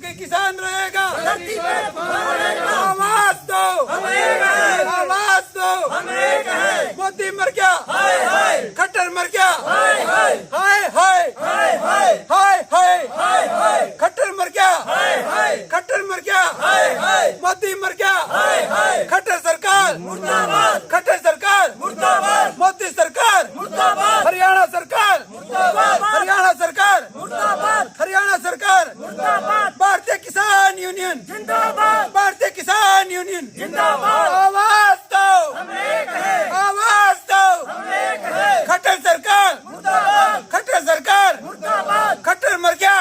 किसान रहेगा, आवाज दो, आवाज दो, मोदी मर गया, खट्टर मर गया, हाय हाय खट्टर मर गया, खट्टर मर गया, मोदी मर गया, खट्टर सरकार मुर्दाबाद, खट्टर सरकार मुर्दाबाद, मोदी सरकार मुर्दाबाद, हरियाणा सरकार मुर्दाबाद, हरियाणा सरकार मुर्दाबाद, हरियाणा सरकार मुर्दाबाद, भारतीय किसान यूनियन जिंदाबाद, भारतीय किसान यूनियन जिंदाबाद, आवाज दो, हम एक हैं, आवाज दो, हम एक हैं, खट्टर सरकार मुर्दाबाद, खट्टर सरकार मुर्दाबाद, खट्टर मर गया,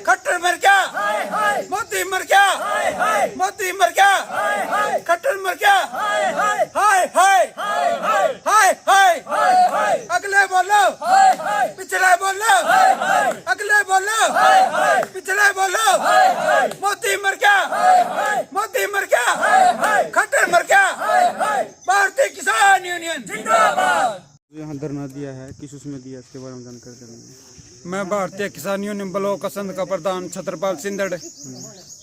खट्टर मर गया, मोदी मर गया, मोदी मर गया, खट्टर मर गया, अगले बोलो, पिछले बोलो, अगले बोलो, पिछले बोलो, मोदी मर गया, मोदी मर गया, खट्टर मर गया, भारतीय किसान यूनियन जिंदाबाद। यहाँ धरना दिया है, किस उसमें दिया, इसके बारे में जानकारी देंगे। मैं भारतीय किसान यूनियन ब्लॉक असंध का प्रधान छत्रपाल सिंदड़।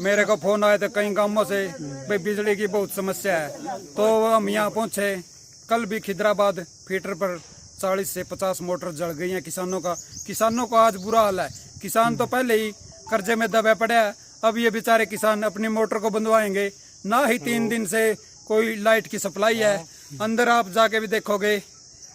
मेरे को फोन आए थे कई गांवों से भाई बिजली की बहुत समस्या है, तो हम यहाँ पहुँचे। कल भी खिदराबाद फीटर पर 40 से 50 मोटर जल गई हैं किसानों का। किसानों का आज बुरा हाल है। किसान तो पहले ही कर्जे में दबे पड़े हैं, अब ये बेचारे किसान अपनी मोटर को बंधवाएंगे। ना ही 3 दिन से कोई लाइट की सप्लाई है। अंदर आप जाके भी देखोगे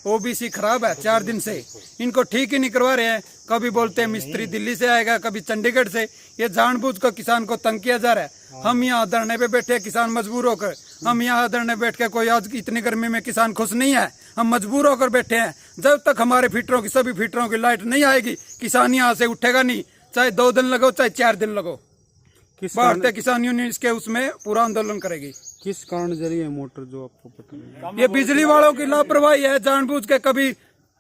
ओबीसी खराब है 4 दिन से, इनको ठीक ही नहीं करवा रहे हैं। कभी बोलते हैं मिस्त्री दिल्ली से आएगा, कभी चंडीगढ़ से। ये जानबूझ कर किसान को तंग किया जा रहा है। हम यहाँ धरने पे बैठे, किसान मजबूर होकर। हम यहाँ धरने बैठ के, कोई आज इतनी गर्मी में किसान खुश नहीं है, हम मजबूर होकर बैठे हैं। जब तक हमारे फीटरों की, सभी फीटरों की लाइट नहीं आएगी, किसान यहाँ से उठेगा नहीं। चाहे 2 दिन लगो, चाहे 4 दिन लगो। भारतीय किसान यूनियन इसके उसमें पूरा आंदोलन करेगी। किस कारण जली है मोटर, जो आपको पता है? ये बिजली वालों की लापरवाही है। जानबूझ के कभी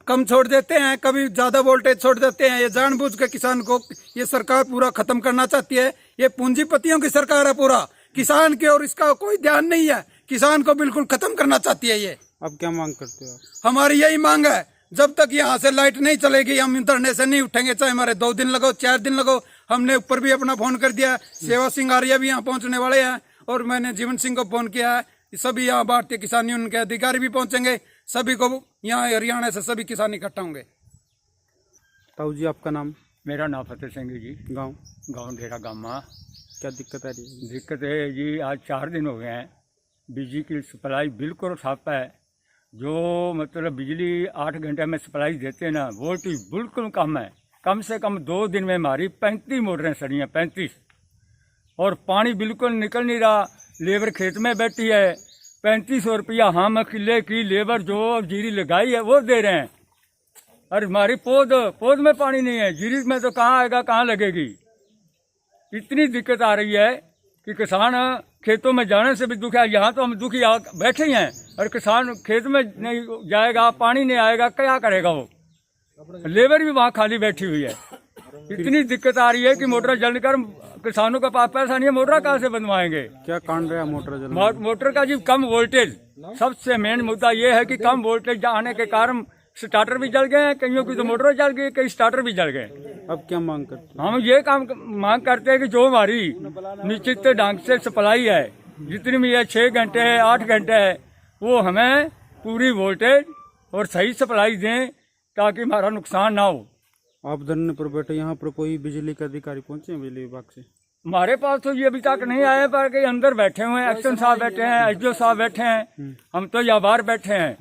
कम छोड़ देते हैं, कभी ज्यादा वोल्टेज छोड़ देते हैं। ये जानबूझ के किसान को ये सरकार पूरा खत्म करना चाहती है। ये पूंजीपतियों की सरकार है पूरा, किसान की और इसका कोई ध्यान नहीं है। किसान को बिल्कुल खत्म करना चाहती है ये। अब क्या मांग करते हो? हमारी यही मांग है, जब तक यहाँ से लाइट नहीं चलेगी हम धरने से नहीं उठेंगे, चाहे हमारे 2 दिन लगो, 4 दिन लगो। हमने ऊपर भी अपना फोन कर दिया, सेवा सिंह आर्या भी यहाँ पहुंचने वाले हैं, और मैंने जीवन सिंह को फोन किया है। सभी यहाँ भारतीय किसान यूनियन के अधिकारी भी पहुंचेंगे। सभी को यहाँ हरियाणा से सभी किसान इकट्ठा होंगे। ताऊ जी, आपका नाम? मेरा नाम फतेह सिंह जी, गांव ढेरा गामा। क्या दिक्कत आ रही है? दिक्कत है जी, आज 4 दिन हो गए हैं, बिजली की सप्लाई बिल्कुल ठप है। जो मतलब बिजली 8 घंटे में सप्लाई देते हैं ना, वोल्टेज बिल्कुल कम है। कम से कम 2 दिन में हमारी 35 मोटरें सड़ी हैं, 35। और पानी बिल्कुल निकल नहीं रहा। लेबर खेत में बैठी है, 3500 रुपया हम किले की लेबर जो जीरी लगाई है वो दे रहे हैं। और हमारी पौध में पानी नहीं है, जीरी में तो कहाँ आएगा, कहाँ लगेगी। इतनी दिक्कत आ रही है कि किसान खेतों में जाने से भी दुखी है। यहाँ तो हम दुखी बैठे ही हैं, और किसान खेत में नहीं जाएगा, पानी नहीं आएगा, क्या करेगा वो। लेबर भी वहाँ खाली बैठी हुई है। इतनी दिक्कत आ रही है कि मोटर जलने कर किसानों के पास पैसा नहीं है, मोटर कहाँ से बनवाएंगे। क्या कारण रहा मोटर जलने? मोटर का जी कम वोल्टेज सबसे मेन मुद्दा ये है कि कम वोल्टेज आने के कारण स्टार्टर भी जल गए हैं, कईयों की तो मोटर जल गई, कई स्टार्टर भी जल गए। अब क्या मांग करते हैं? हम ये मांग करते हैं कि जो हमारी निश्चित ढंग से सप्लाई है, जितनी भी है 6 घंटे है, 8 घंटे है, वो हमें पूरी वोल्टेज और सही सप्लाई दें ताकि हमारा नुकसान ना हो। आप धरने पर बैठे, यहाँ पर कोई बिजली के अधिकारी पहुंचे हैं बिजली विभाग से? हमारे पास तो ये अभी तक नहीं आए, पर के अंदर बैठे हुए हैं, एक्शन साहब बैठे हैं, एसडीओ साहब बैठे हैं, हम तो यहाँ बाहर बैठे हैं।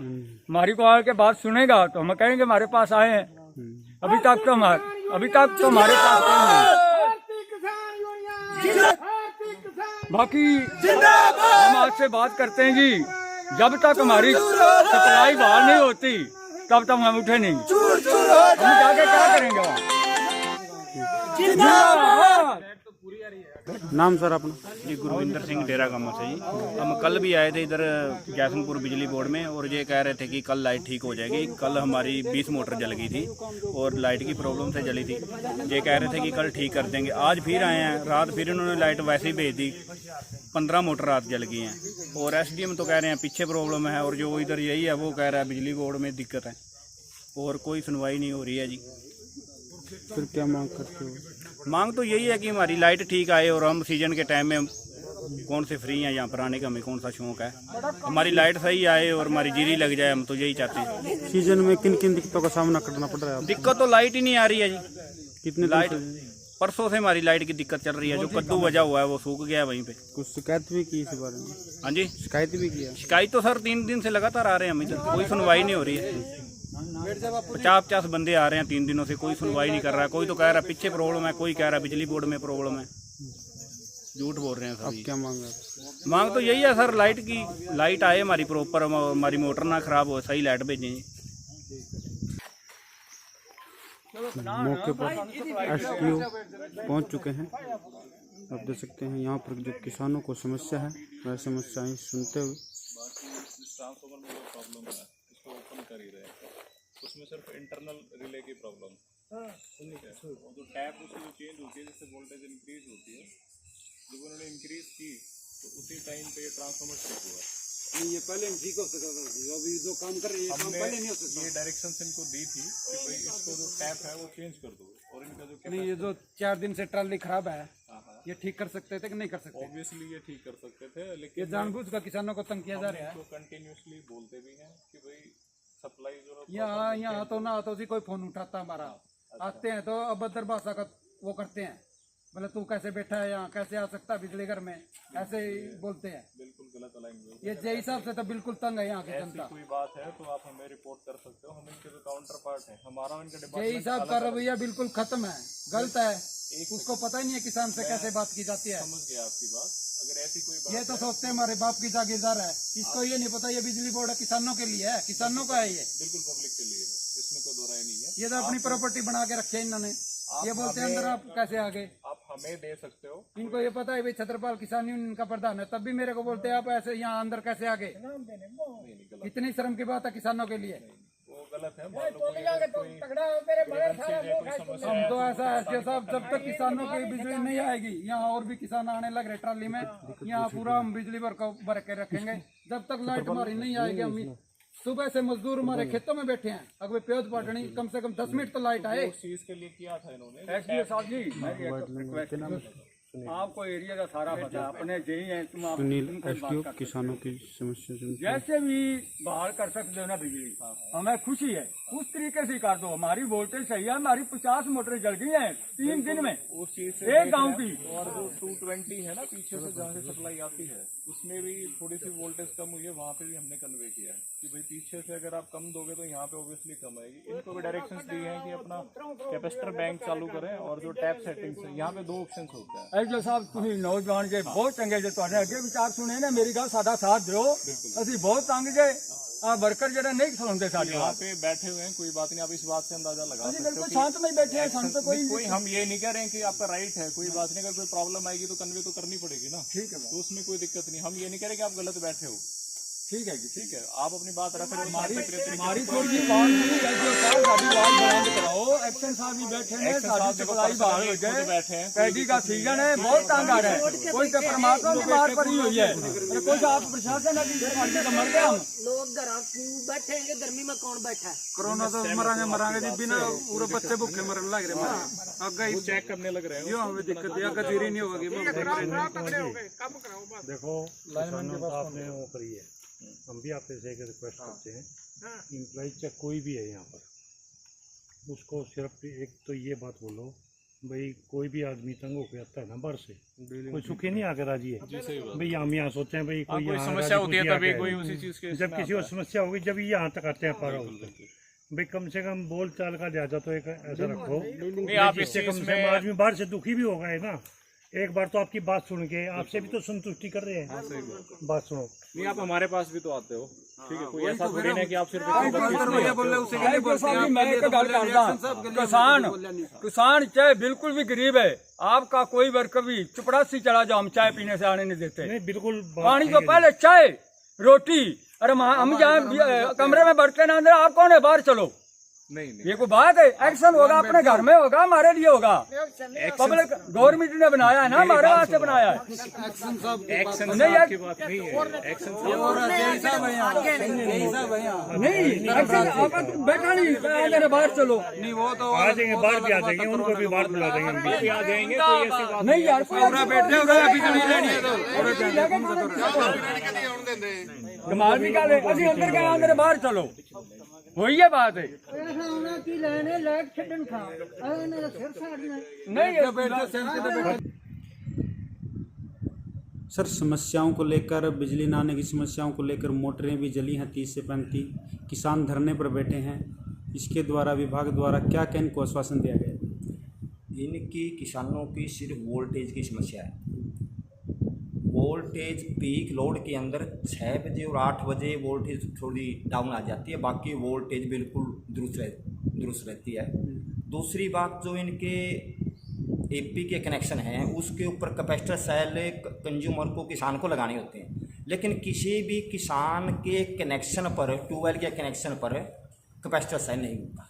हमारी को आके बात सुनेगा तो हम कहेंगे हमारे पास आए हैं। अभी तक तो हमारे पास नहीं है। बाकी हम आपसे बात करते हैं जी, जब तक हमारी सप्लाई बहाल नहीं होती तब तक हम उठे नहीं। हम जाके क्या करेंगे वहाँ? नाम सर अपना? जी गुरविंदर सिंह डेरा गामा से जी। हम कल भी आए थे इधर जैसनपुर बिजली बोर्ड में, और ये कह रहे थे कि कल लाइट ठीक हो जाएगी। कल हमारी 20 मोटर जल गई थी और लाइट की प्रॉब्लम से जली थी। ये कह रहे थे कि कल ठीक कर देंगे। आज फिर आए हैं, रात फिर उन्होंने लाइट वैसे ही भेज दी। 15 मोटर रात जल गई हैं। और एसडीएम तो कह रहे हैं पीछे प्रॉब्लम है, और जो इधर यही है वो कह रहा है बिजली बोर्ड में दिक्कत है, और कोई सुनवाई नहीं हो रही है जी। फिर क्या मांग करते हो? मांग तो यही है कि हमारी लाइट ठीक आए और हम सीजन के टाइम में कौन से फ्री हैं यहाँ पर आने का, हमें कौन सा शौक है, हमारी लाइट सही आए और हमारी जीरी लग जाए, हम तो यही चाहते हैं। सीजन में किन किन दिक्कतों का सामना करना पड़ रहा है आपको? दिक्कत तो लाइट ही नहीं आ रही है जी। कितने लाइट दिन से? परसों से हमारी लाइट की दिक्कत चल रही है, जो कद्दू वजह हुआ है वो सूख गया है वहीं पे। कुछ शिकायत भी की इस बारे में? हाँ जी, शिकायत भी किया? शिकायत तो सर 3 दिन से लगातार आ रहे हैं, हम इधर कोई सुनवाई नहीं हो रही है। 50-50 बंदे आ रहे हैं 3 दिनों से, कोई सुनवाई नहीं कर रहा है। कोई तो कह रहा है पीछे प्रॉब्लम है, कोई कह रहा है बिजली बोर्ड में प्रॉब्लम है, झूठ बोल रहे हैं अब सभी। क्या मांग है? मांग तो यही है सर, लाइट की, लाइट आए हमारी प्रॉपर, हमारी मोटर ना खराब हो, सही लाइट भेजें। मौके पर एसडीओ पहुंच चुके हैं। आप देख सकते हैं यहाँ पर जो किसानों को समस्या है वह समस्याएं सुनते हुए ट्रांसफार्मर में जो प्रॉब्लम है इसको ओपन कर ही रहे हैं, उसमें सिर्फ इंटरनल रिले की प्रॉब्लम है। जो टैप उसकी जो चेंज होती है जिससे वोल्टेज इंक्रीज होती है, जब उन्होंने इंक्रीज की तो उसी टाइम पे ये ट्रांसफार्मर ठीक हुआ। ये पहले ठीक हो सका था, अभी जो काम कर रही है काम पहले नहीं हो सकता। ये डायरेक्शंस इनको दी थी कि भाई इसको जो टैप है वो चेंज कर दो, और इनका जो नहीं, ये जो 4 दिन से ट्राली खराब है ये ठीक कर सकते थे कि नहीं कर सकते? ऑब्वियसली ये ठीक कर सकते थे, ये लेकिन जानबूझ कर किसानों को तंग किया जा रहा है। इनको कंटिन्यूसली बोलते भी हैं कि भाई सप्लाई जो है यहाँ तो ना तो कोई फोन उठाता हमारा, आते हैं तो अभद्र भाषा का वो करते हैं, बोले तू कैसे बैठा है यहाँ, कैसे आ सकता है बिजली घर में, ऐसे ही बोलते हैं। बिल्कुल गलत लैंग्वेज। ये जे हिसाब से तो बिल्कुल तंग है यहाँ की जनता। कोई बात है तो आप हमें रिपोर्ट कर सकते हो, हम इनके जो काउंटर पार्ट है, हमारा इनका जे डिपार्टमेंट हिसाब का रवैया बिल्कुल खत्म है, गलत है। उसको पता ही नहीं है किसान से कैसे बात की जाती है। समझ गया आपकी बात। अगर ऐसी कोई बात ये तो सोचते हैं हमारे बाप की जागीरदार है, इसको ये नहीं पता ये बिजली बोर्ड है, किसानों के लिए है, किसानों का है ये। बिल्कुल पब्लिक के लिए है, इसमें कोई दो राय नहीं है। ये तो अपनी प्रॉपर्टी बना के रखे इन्होंने, ये बोलते हैं अंदर आप कैसे आ गए। आप हमें दे सकते हो। इनको ये पता है भाई छत्रपाल किसान यूनियन का प्रधान है, तब भी मेरे को बोलते हैं आप ऐसे यहाँ अंदर कैसे आ गए। इतनी शर्म की बात है किसानों के लिए। वो गलत है। मान लो कोई अगर कोई समस्या हम तो ऐसा है साहब, जब तक किसानों की बिजली नहीं आएगी, यहाँ और भी किसान आने लग रहे ट्राली में, यहाँ पूरा हम बिजली भर के रखेंगे। जब तक लाइट हमारी नहीं आएगी, हम सुबह से मजदूर हमारे खेतों में बैठे हैं, अगर प्योज पाटनी कम से कम 10 मिनट तो लाइट आए। उस चीज के लिए किया था इन्होंने। एसडीओ साहब जी, मेरी एक रिक्वेस्ट है, आपको एरिया का सारा पता है, अपने यही है, तुम आप सुनील तुम कोई बात एसडीओ करते किसानों की समस्या सुनते हैं। जैसे भी बहाल कर सकते हो ना बिजली, हमें खुशी है, उस तरीके से कर दो। हमारी वोल्टेज सही है, हमारी 50 मोटरें जल गई हैं 3 दिन में, उस चीज से एक गांव की। और जो 220 है ना पीछे से जहाँ से सप्लाई आती है, उसमें भी थोड़ी सी वोल्टेज कम हुई है, वहाँ पे भी हमने कन्वे किया है कि भाई पीछे से अगर आप कम दोगे तो यहाँ पे ऑब्वियसली कम आएगी। इनको भी डायरेक्शंस दिए हैं कि अपना कैपेसिटर बैंक चालू करें, और जो टैप सेटिंग्स है यहाँ पे 2 ऑप्शंस होते हैं। एसडीओ साहब तुम नौजवान जे बहुत चंगे जे तुहाडे अगे विचार सुने ने, मेरी गल साडा साथ दिओ, असीं बहुत तंग जे आ वर्कर जरा नहीं सुनते साडी यहाँ बात। पे बैठे हुए हैं, कोई बात नहीं, आप इस बात से अंदाजा लगा सकते हो बिल्कुल कि शांत में बैठे हैं, सन पे कोई कोई हम ये नहीं कह रहे हैं कि आपका राइट है, कोई बात नहीं। अगर कोई प्रॉब्लम आएगी तो कन्वे तो करनी पड़ेगी ना, ठीक है, तो उसमें कोई दिक्कत नहीं। हम ये नहीं कह रहे कि आप गलत बैठे हो, ठीक है जी, ठीक है, आप अपनी बात रख रहे हो। हमारी थोड़ी जी बात नहीं एसडीओ साहब, साडी बात बंद कराओ। एक्शन साहब भी बैठे हैं, साडी सप्लाई बहाल हो जाए, बैठे हैं, पैडी का सीजन है, बहुत तंग आ रहा है। कोई तो परमात्मा की मार पड़ी हुई है, अरे कोई आप प्रशासन है कि मर गए हम लोग घर बैठेंगे, गर्मी में कौन बैठा है? कोरोना तो मरांगे जी, बिना पूरे बच्चे भूखे मरने लग रहे। अगर चेक करने लग रहे हो, यो हमें दिक्कत है, अगर जीरी नहीं होगी। देखो किसानों का आपने वो करी है, हम भी आपसे एक रिक्वेस्ट करते हैं, इम्प्लॉय चाहे कोई भी है यहाँ पर, उसको सिर्फ एक तो ये बात बोलो भाई, कोई भी आदमी तंग होकर आता है ना बाहर से, कोई सुखी नहीं आकर राजी है भाई। हम यहाँ सोचते हैं भाई कोई समस्या होती है तभी कोई उसी चीज के, जब किसी को समस्या होगी जब यहाँ तक आते हैं पारा भाई, कम से कम बोल चाल का लिहाजा तो एक ऐसा रखो, जिससे कम से कम आदमी बाहर से दुखी भी होगा है ना। एक बार तो आपकी बात सुन के आपसे भी तो संतुष्टि कर रहे हैं, बात सुनो। नहीं आप हमारे पास भी तो आते हो, ठीक है, कोई ऐसा थोड़ी नहीं कि आप सिर्फ मैं एक गल करदा, किसान चाहे बिल्कुल भी गरीब है, आपका कोई वर्कर भी चपड़ासी चला जाओ, हम चाय पीने से आने नहीं देते। नहीं बिल्कुल पानी तो पहले चाय रोटी, अरे हम जहाँ कमरे में बैठते ना अंदर, आप कौन है बाहर चलो, नहीं ये कोई बात है? एक्शन होगा अपने घर में होगा, हमारे लिए होगा। पब्लिक गवर्नमेंट ने बनाया है ना, हमारे वास्ते बनाया है। एक्शन नहीं यार, की बात नहीं है, एक्शन नहीं एक्शन आप बैठा नहीं, मेरे बाहर चलो। नहीं वो तो आ जाएंगे, बाहर भी आ जाएंगे, उनको भी बाहर बुला देंगे हम भी। आ जाएंगे, कोई ऐसी बात नहीं यार, पूरा बैठे हो गया बिजली लेनी है तो कमाल भी कर असि अंदर गए, मेरे बाहर चलो, वही है बात है। नहीं सर, समस्याओं को लेकर, बिजली न आने की समस्याओं को लेकर मोटरें भी जली हैं 30 से 35, किसान धरने पर बैठे हैं। इसके द्वारा विभाग द्वारा क्या क्या इनको आश्वासन दिया गया है? इनकी किसानों की सिर्फ वोल्टेज की समस्या है। वोल्टेज पीक लोड के अंदर 6 बजे और 8 बजे वोल्टेज थोड़ी डाउन आ जाती है, बाकी वोल्टेज बिल्कुल दुरुस्त रहती है। दूसरी बात, जो इनके एपी के कनेक्शन हैं उसके ऊपर कैपेसिटर सेल कंज्यूमर को, किसान को लगाने होते हैं, लेकिन किसी भी किसान के कनेक्शन पर, ट्यूबवेल के कनेक्शन पर कैपेसिटर सेल नहीं होता।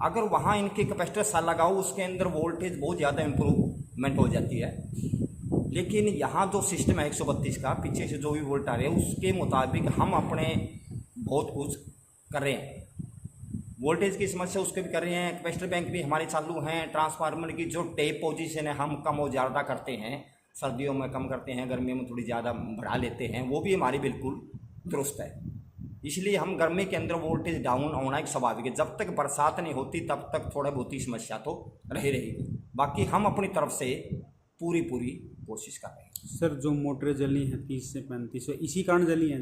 अगर वहाँ इनके कैपेसिटर सेल लगाओ उसके अंदर वोल्टेज बहुत ज़्यादा इम्प्रूवमेंट हो जाती है, लेकिन यहाँ जो सिस्टम है 132 का, पीछे से जो भी वोल्ट आ रहे हैं उसके मुताबिक हम अपने बहुत कुछ कर रहे हैं। वोल्टेज की समस्या उसके भी कर रहे हैं, कैपेसिटर बैंक भी हमारे चालू हैं। ट्रांसफार्मर की जो टेप पोजीशन है हम कम और ज़्यादा करते हैं, सर्दियों में कम करते हैं, गर्मियों में थोड़ी ज़्यादा बढ़ा लेते हैं, वो भी हमारी बिल्कुल दुरुस्त है। इसलिए हम गर्मी के अंदर वोल्टेज डाउन होना एक स्वाभाविक है। जब तक बरसात नहीं होती तब तक थोड़ा बहुत ही समस्या तो रही रहेगी, बाकी हम अपनी तरफ से पूरी कोशिश कर रहे हैं। सर, जो मोटरें जली हैं 30 से 35, इसी कारण जली हैं?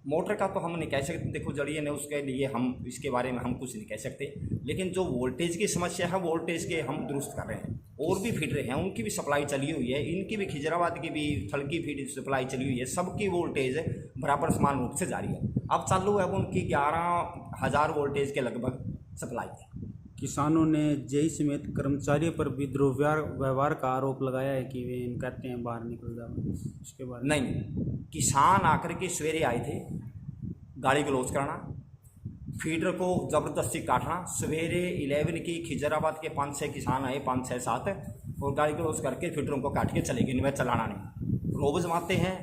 मोटर का तो हम नहीं कह सकते, देखो जलिए नहीं, उसके लिए हम इसके बारे में हम कुछ नहीं कह सकते, लेकिन जो वोल्टेज की समस्या है वोल्टेज के हम दुरुस्त कर रहे हैं। और भी फीडर हैं, उनकी भी सप्लाई चली हुई है, इनकी भी, खिजराबाद की भी थलकी फीड सप्लाई चली हुई है, सबकी वोल्टेज बराबर समान रूप से जारी है। अब चालू है, अब उनकी 11,000 वोल्टेज के लगभग सप्लाई है। किसानों ने जेई समेत कर्मचारियों पर भी दुर्व्यवहार का आरोप लगाया है कि वे कहते हैं बाहर निकल जाओ, उसके बाद नहीं, किसान आकर के सवेरे आए थे गाड़ी क्लोज कराना, फीडर को ज़बरदस्ती काटना। सवेरे 11 की खिजराबाद के 5-6 किसान आए, 5-6-7, और गाड़ी क्लोज करके फीडरों को काट के चले गए, इन्हें चलाना नहीं। रोब जमाते हैं,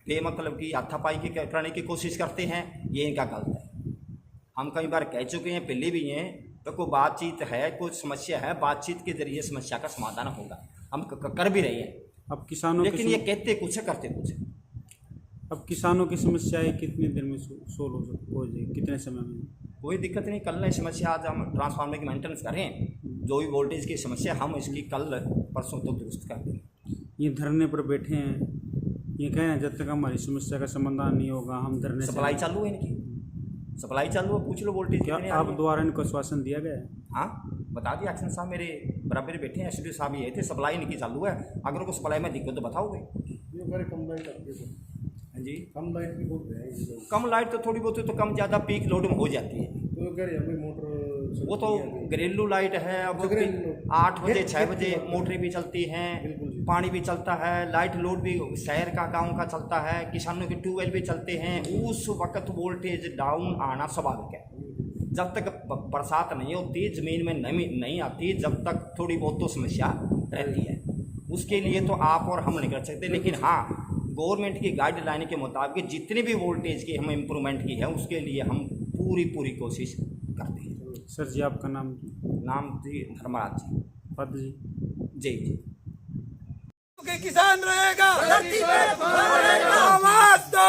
बेमतलब की हाथापाई की करने की कोशिश करते हैं, ये इनका गलत है। हम कई बार कह चुके हैं, पहले भी हैं, तो कोई बातचीत है, कोई समस्या है, बातचीत के जरिए समस्या का समाधान होगा, हम कर भी रहे हैं। अब किसानों लेकिन ये कहते कुछ है, करते कुछ है। अब किसानों की समस्याएं कितनी देर में सोल्व हो जाएगी, कितने समय में? कोई दिक्कत नहीं, कल नहीं समस्या, आज हम ट्रांसफार्मर की मेंटेनेंस कर रहे हैं, जो भी वोल्टेज की समस्या हम इसकी कल परसों तो दुरुस्त कर देंगे। ये धरने पर बैठे हैं, ये कह रहे हैं जब तक हमारी समस्या का समाधान नहीं होगा हम धरने से। सप्लाई चालू है इनकी, सप्लाई चालू है, पूछ लो वोल्टेज क्या आप द्वारा इनको आश्वासन दिया गया है? हाँ, बता दिया। एक्शन साहब मेरे बराबर बैठे हैं, एसडीओ साहब ये थे, सप्लाई इनकी चालू है, अगर कोई सप्लाई में दिक्कत तो बताओगे। हाँ जी, कम लाइट भी बहुत है, कम लाइट तो थोड़ी बहुत तो कम ज़्यादा पीक लोड में हो जाती है, वो तो घरेलू लाइट है। अब 8 बजे 6 बजे मोटरें भी चलती हैं, पानी भी चलता है, लाइट लोड भी शहर का गांव का चलता है, किसानों के ट्यूबवेल भी चलते हैं, उस वक्त वोल्टेज डाउन आना स्वाभाविक है। जब तक बरसात नहीं होती, ज़मीन में नमी नहीं आती, जब तक थोड़ी बहुत तो समस्या रहती है। उसके लिए तो आप और हम नहीं कर सकते, लेकिन हाँ, गवर्नमेंट की गाइडलाइन के मुताबिक जितनी भी वोल्टेज की हम इम्प्रूवमेंट की है उसके लिए हम पूरी कोशिश करते हैं। सर जी, आपका नाम? नाम जी धर्मराज जी। पद जी? जी। के किसान रहेगा, आवाज दो,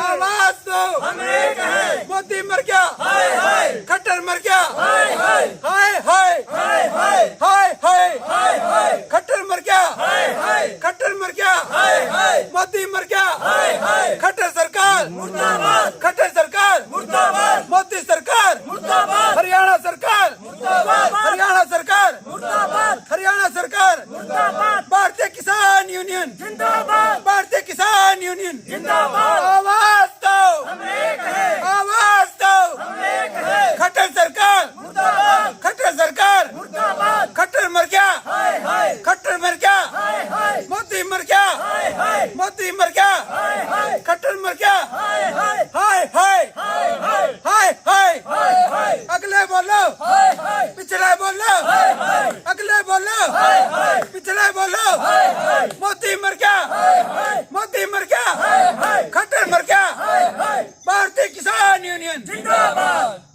आवाज दो, मोदी मर गया, खट्टर मर गया, हाय हाय, खट्टर मर गया, खट्टर मर गया, मोदी मर गया, खट्टर सरकार मुर्दाबाद, खट्टर सरकार मुर्दाबाद, मोदी सरकार मुर्दाबाद, हरियाणा सरकार मुर्दाबाद, हरियाणा सरकार मुर्दाबाद, हरियाणा सरकार मुर्दाबाद, भारतीय किसान यूनियन जिंदाबाद, भारतीय किसान यूनियन जिंदाबाद, आवाज दो, हम एक हैं, आवाज दो, हम एक हैं, खट्टर सरकार मुर्दाबाद, खट्टर सरकार मुर्दाबाद, खट्टर मर गया, खट्टर मर गया, बचाओ